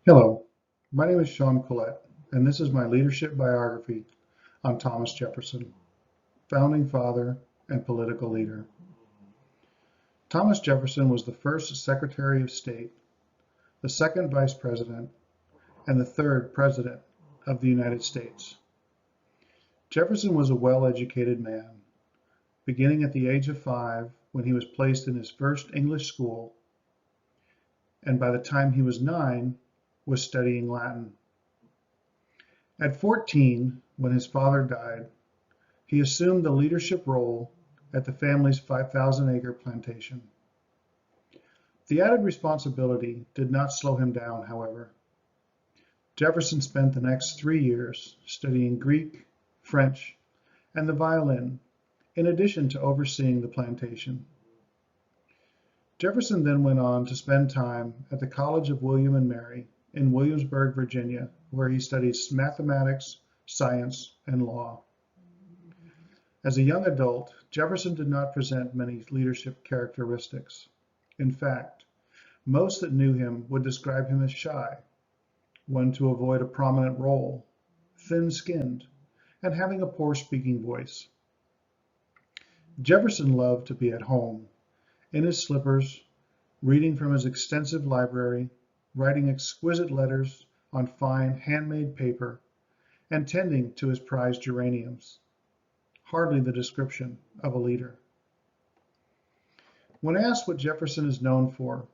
Hello, my name is Sean Colette, and this is my leadership biography on Thomas Jefferson, founding father and political leader. Thomas Jefferson was the first Secretary of State, the second Vice President, and the third President of the United States. Jefferson was a well-educated man, beginning at the age of 5 when he was placed in his first English school, and by the time he was 9, was studying Latin. At 14, when his father died, he assumed the leadership role at the family's 5,000-acre plantation. The added responsibility did not slow him down, however. Jefferson spent the next 3 years studying Greek, French, and the violin, in addition to overseeing the plantation. Jefferson then went on to spend time at the College of William and Mary in Williamsburg, Virginia, where he studied mathematics, science, and law. As a young adult, Jefferson did not present many leadership characteristics. In fact, most that knew him would describe him as shy, one to avoid a prominent role, thin-skinned, and having a poor speaking voice. Jefferson loved to be at home, in his slippers, reading from his extensive library, writing exquisite letters on fine handmade paper, and tending to his prized geraniums. Hardly the description of a leader. When asked what Jefferson is known for,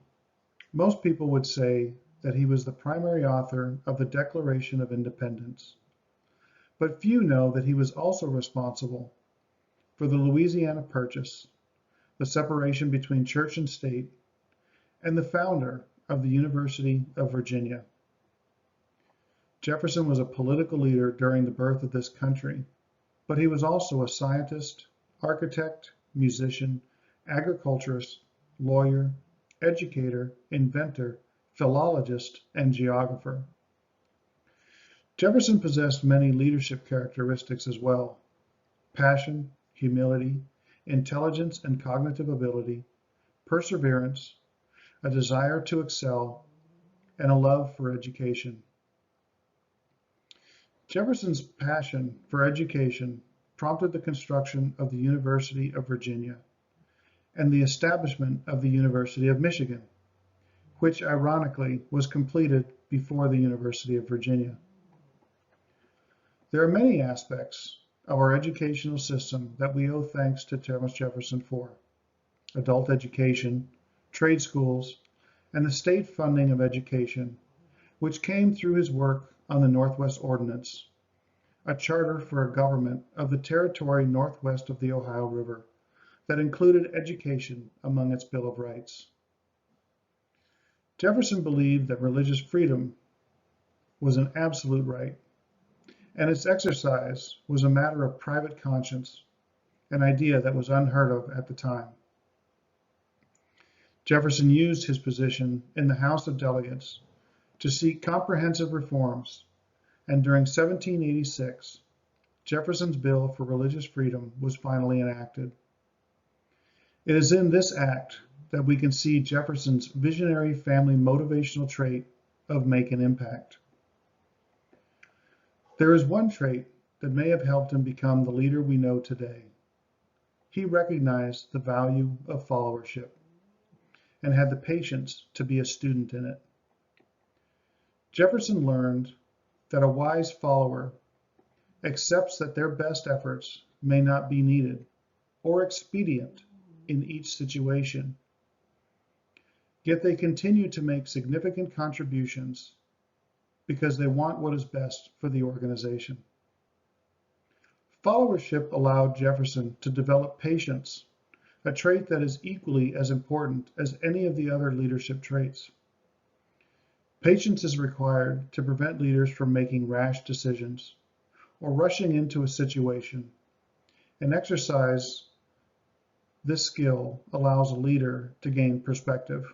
most people would say that he was the primary author of the Declaration of Independence. But few know that he was also responsible for the Louisiana Purchase, the separation between church and state, and the founder of the University of Virginia. Jefferson was a political leader during the birth of this country, but he was also a scientist, architect, musician, agriculturist, lawyer, educator, inventor, philologist, and geographer. Jefferson possessed many leadership characteristics as well: passion, humility, intelligence and cognitive ability, perseverance, a desire to excel, and a love for education. Jefferson's passion for education prompted the construction of the University of Virginia and the establishment of the University of Michigan, which ironically was completed before the University of Virginia. There are many aspects of our educational system that we owe thanks to Thomas Jefferson for: adult education, trade schools, and the state funding of education, which came through his work on the Northwest Ordinance, a charter for a government of the territory northwest of the Ohio River that included education among its Bill of Rights. Jefferson believed that religious freedom was an absolute right, and its exercise was a matter of private conscience, an idea that was unheard of at the time. Jefferson used his position in the House of Delegates to seek comprehensive reforms, and during 1786, Jefferson's bill for religious freedom was finally enacted. It is in this act that we can see Jefferson's visionary family motivational trait of make an impact. There is one trait that may have helped him become the leader we know today. He recognized the value of followership and had the patience to be a student in it. Jefferson learned that a wise follower accepts that their best efforts may not be needed or expedient in each situation, yet they continue to make significant contributions because they want what is best for the organization. Followership allowed Jefferson to develop patience, a trait that is equally as important as any of the other leadership traits. Patience is required to prevent leaders from making rash decisions or rushing into a situation. An exercise this skill allows a leader to gain perspective.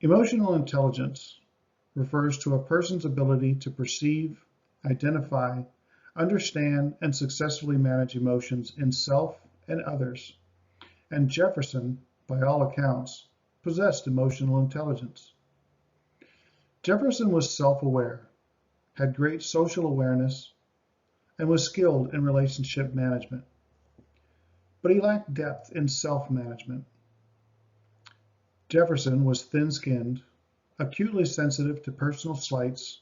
Emotional intelligence refers to a person's ability to perceive, identify, understand, and successfully manage emotions in self and others. And Jefferson, by all accounts, possessed emotional intelligence. Jefferson was self-aware, had great social awareness, and was skilled in relationship management. But he lacked depth in self-management. Jefferson was thin-skinned, acutely sensitive to personal slights,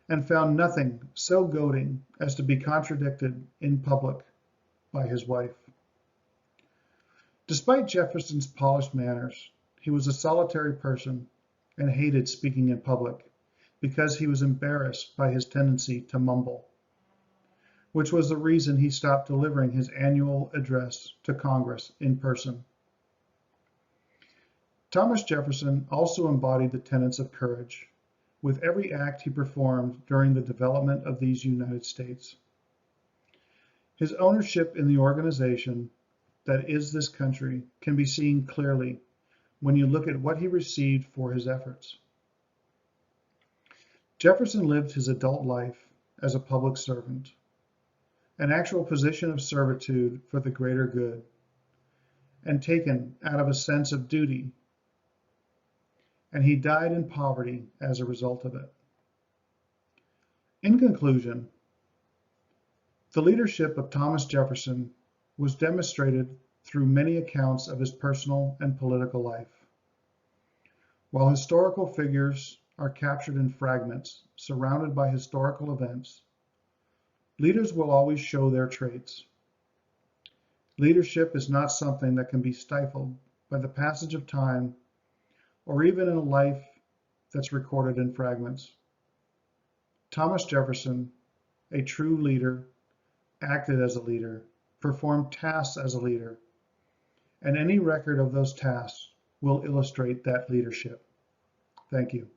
and found nothing so goading as to be contradicted in public by his wife. Despite Jefferson's polished manners, he was a solitary person and hated speaking in public because he was embarrassed by his tendency to mumble, which was the reason he stopped delivering his annual address to Congress in person. Thomas Jefferson also embodied the tenets of courage with every act he performed during the development of these United States. His ownership in the organization that is this country can be seen clearly when you look at what he received for his efforts. Jefferson lived his adult life as a public servant, an actual position of servitude for the greater good, and taken out of a sense of duty, and he died in poverty as a result of it. In conclusion, the leadership of Thomas Jefferson was demonstrated through many accounts of his personal and political life. While historical figures are captured in fragments surrounded by historical events, leaders will always show their traits. Leadership is not something that can be stifled by the passage of time or even in a life that's recorded in fragments. Thomas Jefferson, a true leader, acted as a leader, performed tasks as a leader, and any record of those tasks will illustrate that leadership. Thank you.